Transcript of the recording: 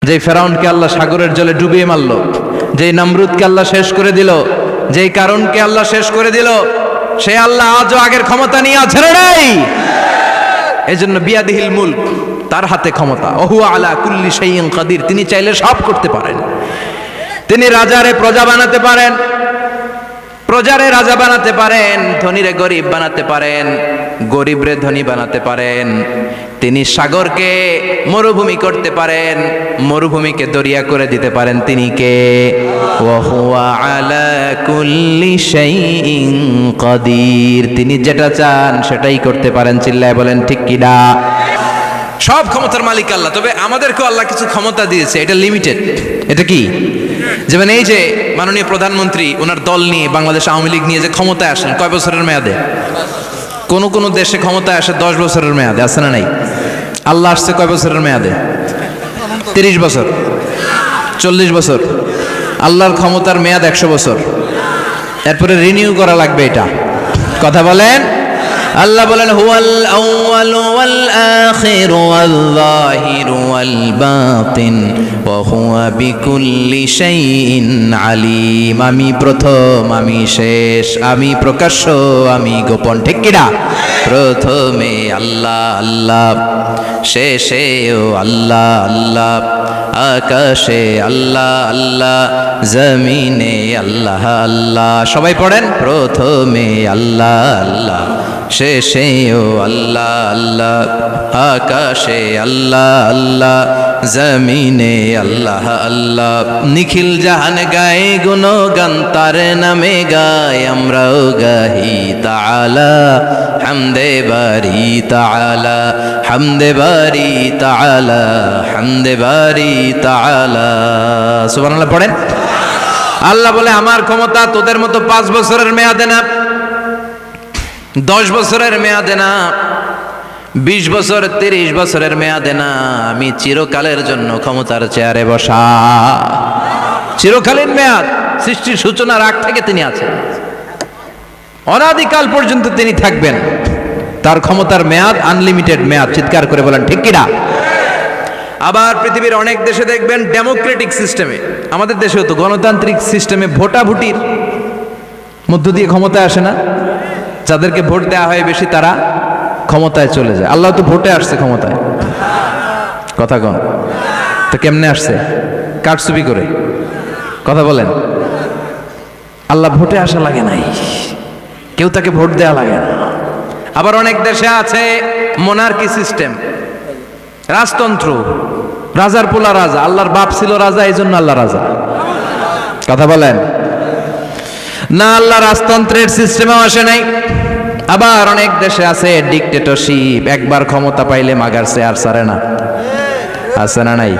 যেই ফেরাউনকে আল্লাহ সাগরের জলে ডুবিয়ে মারল, যেই নমরুদকে আল্লাহ শেষ করে দিল, যেই কারণকে আল্লাহ শেষ করে দিল, সে আল্লাহ আজও আগের ক্ষমতা নিয়ে আছে রে নাই। এই জন্য বিয়াদিহিল মুলক, তার হাতে ক্ষমতা। ওহু আলা কুল্লি শাইইন কাদির, তিনি চাইলে সব করতে পারেন। তিনি রাজারে প্রজা বানাতে পারেন, প্রজারে রাজা বানাতে পারেন, ধনীরে গরিব বানাতে পারেন, গরিবরে ধনী বানাতে পারেন। তিনি সাগরকে মরুভূমি করতে পারেন, মরুভূমিকে দরিয়া করে দিতে পারেন। তিনি কে? ওয়া হুয়া আলা কুল্লি শাইইন কাদির, তিনি যেটা চান সেটাই করতে পারেন। চিল্লায় বলেন ঠিক কি না? সব ক্ষমতার মালিক আল্লাহ। তবে আমাদেরকেও আল্লাহ কিছু ক্ষমতা দিয়েছে, এটা লিমিটেড। এটা কি? যেমন এই যে মাননীয় প্রধানমন্ত্রী ওনার দল নিয়ে, বাংলাদেশ আওয়ামী লীগ নিয়ে যে ক্ষমতায় আসেন, কয় বছরের মেয়াদে? কোন দেশে ক্ষমতায় আসে 10 বছরের মেয়াদে, আছে না নাই? আল্লাহ আসছে কয় বছরের মেয়াদে? 30 বছর, 40 বছর। আল্লাহর ক্ষমতার মেয়াদ 100 বছর, এরপরে রিনিউ করা লাগবে। এটা কথা বলেন। আল্লাহ বলেন হুয়াল আউয়ালু ওয়াল আখিরু ওয়াল যাহিরু ওয়াল বাতিন ওয়া হুয়া বিকুল্লি শাইইন আলিম। আমি প্রথম, আমি শেষ, আমি প্রকাশ্য, আমি গোপন। ঠিক কি না? প্রথমে আল্লাহ আল্লাহ, শেষেও আল্লাহ আল্লাহ, আকাশে আল্লাহ আল্লাহ, জমিনে আল্লাহ আল্লাহ। সবাই পড়েন, প্রথমে আল্লাহ আল্লাহ, শেষেও আল্লাহ আল্লাহ, আকাশে আল্লাহ আল্লাহ, জমিনে আল্লাহ আল্লাহ। নিখিল জাহান গায়ে গুণগান, তার নামে গায় আমরাও গাহি। তাআলা হামদে বারি তাআলা, হামদে বারি তাআলা, হামদে বারি তাআলা। সুবহানাল্লাহ পড়েন। আল্লাহ বলে আমার ক্ষমতা তোদের মতো 5 বছরের মেয়াদে না, 10 বছরের মেয়াদে না, 20 বছর 30 বছরের মেয়াদে না। আমি চিরকালের জন্য ক্ষমতার চেয়ারে বসা। চিরকালীন মেয়াদ, সৃষ্টির সূচনার আগ থেকে তিনি আছেন, অনাদিকাল পর্যন্ত তিনি থাকবেন। তার ক্ষমতার মেয়াদ আনলিমিটেড মেয়াদ। চিৎকার করে বলেন ঠিক কিনা? আবার পৃথিবীর অনেক দেশে দেখবেন ডেমোক্রেটিক সিস্টেমে, আমাদের দেশেও তো গণতান্ত্রিক সিস্টেমে ভোটাভুটির মধ্য দিয়ে ক্ষমতায় আসে না। যাদেরকে ভোট দেওয়া হয় বেশি তারা ক্ষমতায় চলে যায়। আল্লাহ তো ভোটে আসছে ক্ষমতায়, কথা কন। তো কেমনে আসছে? কারচুপি করে। কথা বলেন। আল্লাহ ভোটে আসা লাগে নাই, কেউ তাকে ভোট দেওয়া লাগে না। আবার অনেক দেশে আছে মোনার্কি সিস্টেম, রাজতন্ত্র, রাজার পোলা রাজা। আল্লাহর বাপ ছিল রাজা, এই জন্য আল্লাহ রাজা। কথা বলেন না, আল্লাহ রাজতন্ত্রের সিস্টেমেও আসে নাই। আবার অনেক দেশে আছে ডিক্টেটরশিপ, একবার ক্ষমতা পাইলে মাগার চেয়ার ছাড়ে না। আছে না নাই?